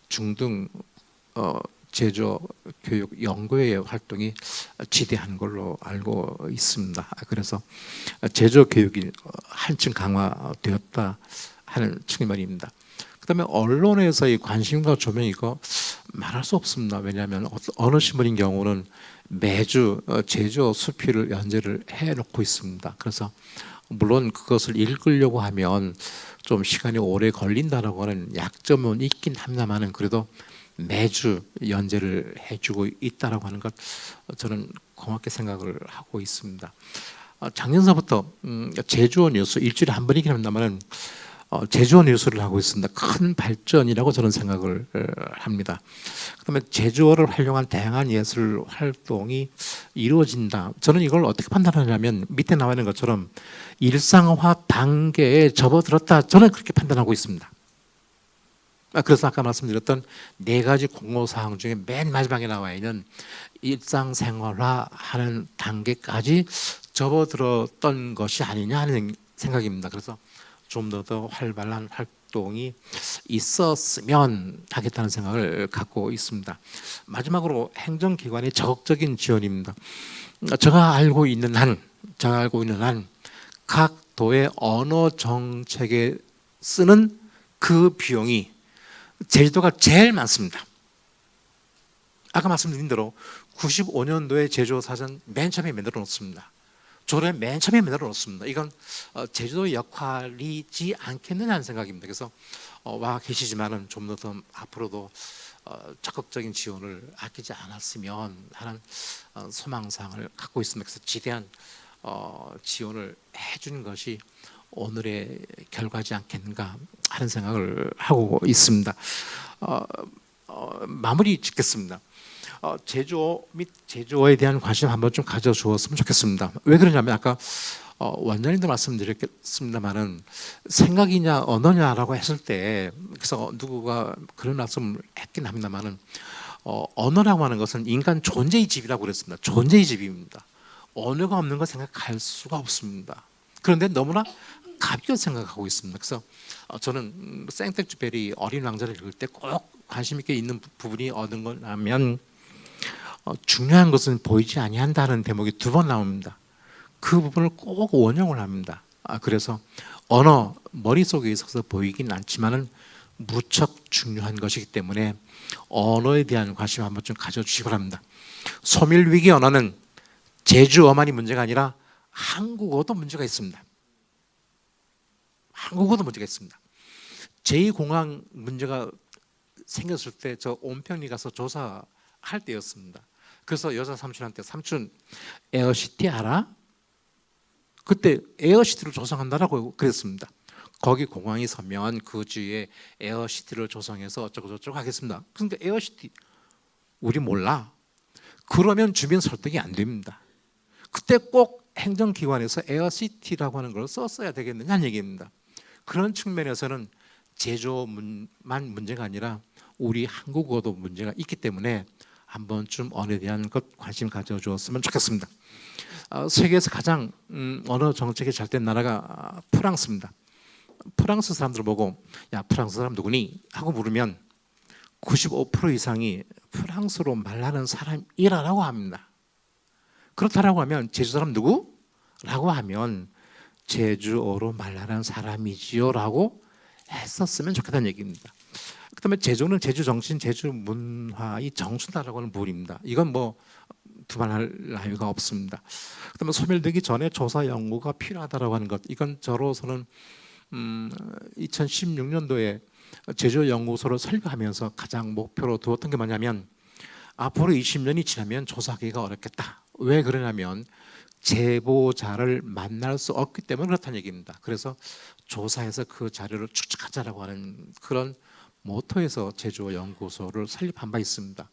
중등 제주어 교육 연구회의 활동이 지대한 걸로 알고 있습니다. 그래서 제주어 교육이 한층 강화되었다 하는 측면입니다. 그다음에 언론에서의 관심과 조명, 이거 말할 수 없습니다. 왜냐하면 어느 신문인 경우는 매주 제주어 수필을 연재를 해놓고 있습니다. 그래서 물론 그것을 읽으려고 하면 좀 시간이 오래 걸린다라고 하는 약점은 있긴 합니다만은, 그래도 매주 연재를 해주고 있다라고 하는 것, 저는 고맙게 생각을 하고 있습니다. 작년서부터 제주어 뉴스 일주일에 한 번이긴 합니다만은 제주어 뉴스를 하고 있습니다. 큰 발전이라고 저는 생각을 합니다. 그다음에 제주어를 활용한 다양한 예술 활동이 이루어진다. 저는 이걸 어떻게 판단하냐면, 밑에 나와 있는 것처럼 일상화 단계에 접어들었다, 저는 그렇게 판단하고 있습니다. 그래서 아까 말씀드렸던 네 가지 공모사항 중에 맨 마지막에 나와 있는 일상생활화하는 단계까지 접어들었던 것이 아니냐 하는 생각입니다. 그래서 좀 더 활발한 활동이 있었으면 하겠다는 생각을 갖고 있습니다. 마지막으로 행정기관의 적극적인 지원입니다. 제가 알고 있는 한 각 도의 언어 정책에 쓰는 그 비용이 제주도가 제일 많습니다. 아까 말씀드린 대로 95년도에 제주도 사전 맨 처음에 만들어 놓습니다. 조례 맨 처음에 만들어 놓습니다. 이건 제주도의 역할이지 않겠느냐는 생각입니다. 그래서 와 계시지만은 좀 더 앞으로도 적극적인 지원을 아끼지 않았으면 하는 소망사항을 갖고 있습니다. 그래서 지대한 지원을 해주는 것이 오늘의 결과지 않겠는가 하는 생각을 하고 있습니다. 마무리 짓겠습니다. 제주어 및 제주어에 대한 관심 한번 좀 가져주었으면 좋겠습니다. 왜 그러냐면 아까 원장님도 말씀드렸습니다만은 생각이냐 언어냐라고 했을 때 그래서 누구가 그런 말씀을 했긴 합니다만은 언어라고 하는 것은 인간 존재의 집이라고 그랬습니다. 존재의 집입니다. 언어가 없는 거 생각할 수가 없습니다. 그런데 너무나 가볍게 생각하고 있습니다. 그래서 저는 생텍쥐페리 어린 왕자를 읽을 때 꼭 관심 있게 있는 부분이 어떤 거냐면 중요한 것은 보이지 아니한다는 대목이 2번 나옵니다. 그 부분을 꼭 원형을 합니다. 그래서 언어 머릿속에 있어서 보이긴 않지만은 무척 중요한 것이기 때문에 언어에 대한 관심 한번 좀 가져주시기 바랍니다. 소멸위기 언어는 제주어만이 문제가 아니라 한국어도 문제가 있습니다. 한국어도 문제가 있습니다. 제2공항 문제가 생겼을 때 저 온평리 가서 조사할 때였습니다. 그래서 여자 삼촌한테 삼촌 에어시티 알아? 그때 에어시티를 조성한다라고 그랬습니다. 거기 공항이 서면 그 주위에 에어시티를 조성해서 어쩌고저쩌고 하겠습니다. 그러니까 에어시티 우리 몰라. 그러면 주민 설득이 안 됩니다. 그때 꼭 행정기관에서 에어시티라고 하는 걸 썼어야 되겠느냐는 얘기입니다. 그런 측면에서는 제주만 문제가 아니라 우리 한국어도 문제가 있기 때문에 한 번쯤 언어에 대한 것 관심 가져주었으면 좋겠습니다. 세계에서 가장 언어 정책이 잘 된 나라가 프랑스입니다. 프랑스 사람들 보고 야 프랑스 사람 누구니? 하고 물으면 95% 이상이 프랑스로 말하는 사람이라고 합니다. 그렇다라고 하면 제주 사람 누구? 라고 하면 제주어로 말하는 사람이지요 라고 했었으면 좋겠다는 얘기입니다. 그 다음에 제주는 제주 정신, 제주 문화의 정수다라고 하는 부분입니다. 이건 뭐 두말할 나위가 없습니다. 그 다음에 소멸되기 전에 조사 연구가 필요하다라고 하는 것, 이건 저로서는 2016년도에 제주연구소를 설립하면서 가장 목표로 두었던 게 뭐냐면 앞으로 20년이 지나면 조사하기가 어렵겠다. 왜 그러냐면 제보자를 만날 수 없기 때문에 그렇다는 얘기입니다. 그래서 조사해서 그 자료를 축적하자라고 하는 그런 모토에서 제주연구소를 설립한 바 있습니다.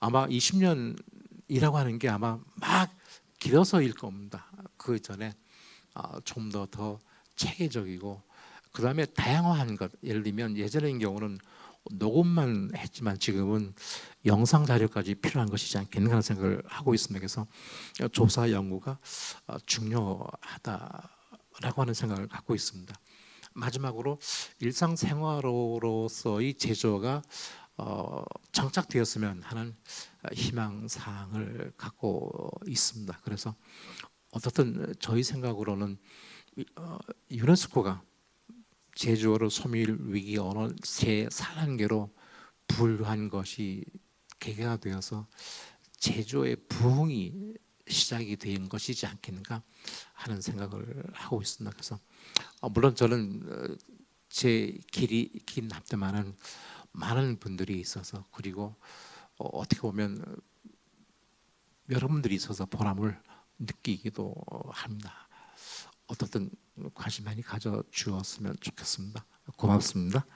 아마 20년이라고 하는 게 아마 막 길어서일 겁니다. 그 전에 좀 더 체계적이고 그 다음에 다양화한 것, 예를 들면 예전의 경우는 녹음만 했지만 지금은 영상 자료까지 필요한 것이지 않겠는가 하는 생각을 하고 있습니다. 그래서 조사 연구가 중요하다라고 하는 생각을 갖고 있습니다. 마지막으로 일상생활로서의 제주어가 정착되었으면 하는 희망사항을 갖고 있습니다. 그래서 어떻든 저희 생각으로는 유네스코가 제주어를 소멸위기 언어 제4단계로 분류한 것이 계기가 되어서 제주어의 부흥이 시작이 된 것이지 않겠는가 하는 생각을 하고 있습니다. 그래서 물론 저는 제 길이 긴 합니다만은 많은 분들이 있어서 그리고 어떻게 보면 여러분들이 있어서 보람을 느끼기도 합니다. 어떻든 관심 많이 가져주었으면 좋겠습니다. 고맙습니다.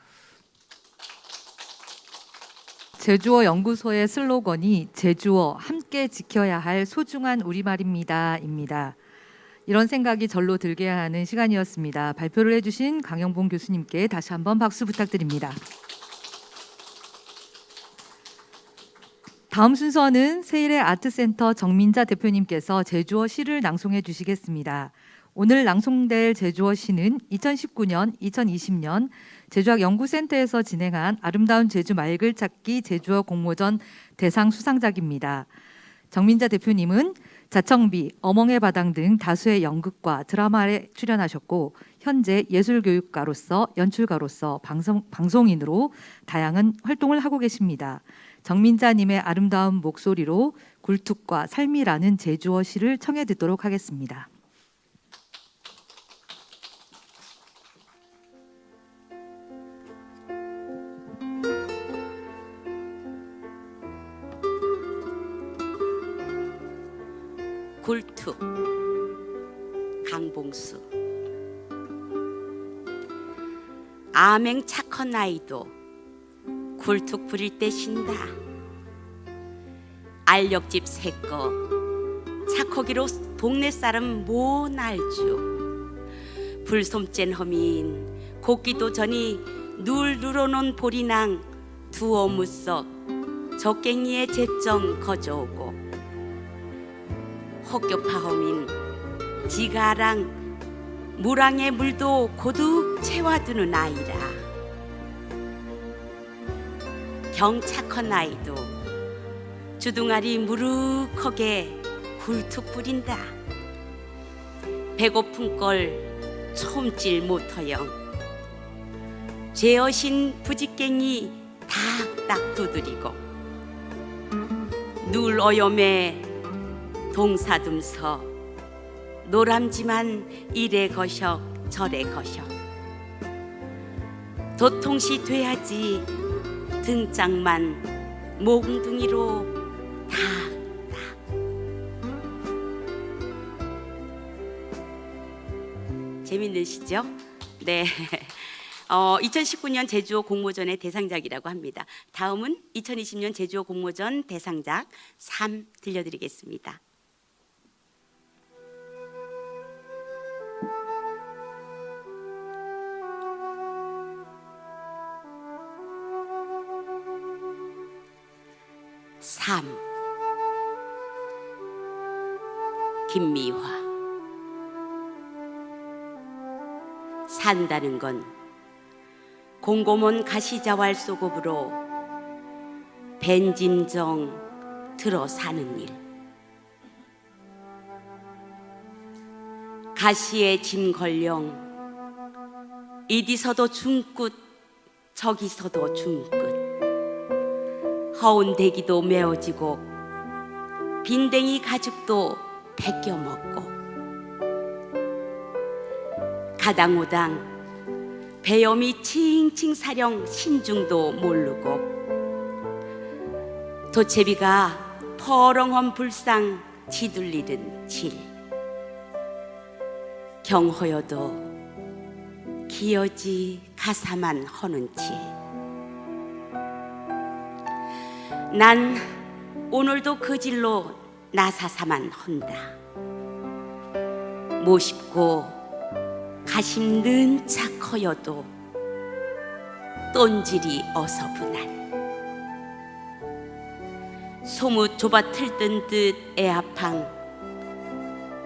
제주어 연구소의 슬로건이 제주어 함께 지켜야 할 소중한 우리말입니다. 입니다. 이런 생각이 절로 들게 하는 시간이었습니다. 발표를 해주신 강영봉 교수님께 다시 한번 박수 부탁드립니다. 다음 순서는 세일의 아트센터 정민자 대표님께서 제주어 시를 낭송해 주시겠습니다. 오늘 낭송될 제주어 시는 2019년, 2020년 제주학 연구센터에서 진행한 아름다운 제주 말글 찾기 제주어 공모전 대상 수상작입니다. 정민자 대표님은 자청비, 어멍의 바당 등 다수의 연극과 드라마에 출연하셨고 현재 예술교육가로서 연출가로서 방송인으로 다양한 활동을 하고 계십니다. 정민자님의 아름다운 목소리로 굴뚝과 삶이라는 제주어 시를 청해 듣도록 하겠습니다. 굴뚝 강봉수. 아맹 착한 아이도 굴뚝 부릴 때 신다. 알력집 새꺼 착하기로 동네 사람 못 알주. 불솜쨘 허민 곱기도 전이 눌 누러놓은 보리낭 두어 무석 적갱이의 제정 거저오고. 혹교파허민 지가랑 무랑의 물도 고득 채워두는 아이라. 경착한 아이도 주둥아리 무르하게 굴뚝 부린다. 배고픈 걸 촘질 못허영 죄어신 부직갱이 닥닥 두드리고. 눌 어염에 동사둠서 노람지만 이래 거셔 저래 거셔. 도통시 돼야지 등짝만 몽둥이로 탁탁. 재밌으시죠? 네. 2019년 제주어 공모전의 대상작이라고 합니다. 다음은 2020년 제주어 공모전 대상작 3 들려드리겠습니다. 삶. 김미화. 산다는 건 곰곰한 가시자왈 소곱으로 벤짐정 들어 사는 일. 가시에 짐 걸령 이디서도 중끝 저기서도 중끝. 허운 대기도 메어지고 빈댕이 가죽도 벗겨 먹고. 가당오당 배염이 칭칭 사령 신중도 모르고. 도채비가 퍼렁한 불상 지둘리는 질. 경허여도 기어지 가사만 허는 질. 난 오늘도 그 질로 나사사만 헌다. 모십고 가심는 착허여도 똔질이 어서분한. 소무 좁아 틀뜬 듯 애아팡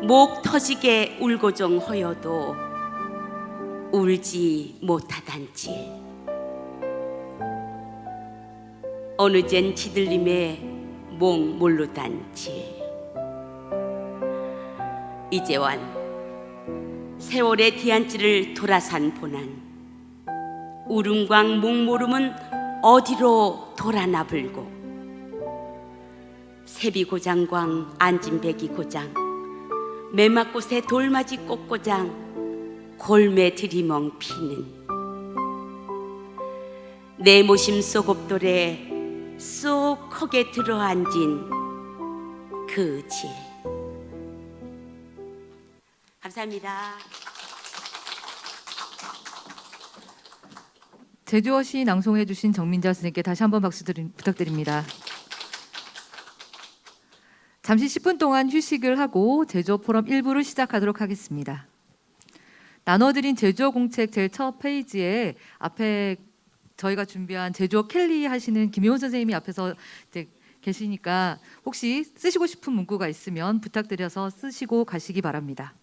목 터지게 울고정 허여도 울지 못하단지. 어느 젠 지들림에 목 몰르단지. 이제완 세월의 뒤안지를 돌아산 보난. 우릉광 목모름은 어디로 돌아나 불고. 세비고장광 안진배기고장 매막꽃에 돌맞이 꽃고장 골매 들이멍 피는. 내 모심 쏘곱돌에 쏙하게 들어앉은 그 질. 감사합니다. 제주어 시 낭송해 주신 정민자 선생님께 다시 한번 박수 부탁드립니다. 잠시 10분 동안 휴식을 하고 제주어 포럼 1부를 시작하도록 하겠습니다. 나눠드린 제주어 공책 제일 첫 페이지에 앞에 저희가 준비한 제주어 켈리 하시는 김효은 선생님이 앞에서 이제 계시니까 혹시 쓰시고 싶은 문구가 있으면 부탁드려서 쓰시고 가시기 바랍니다.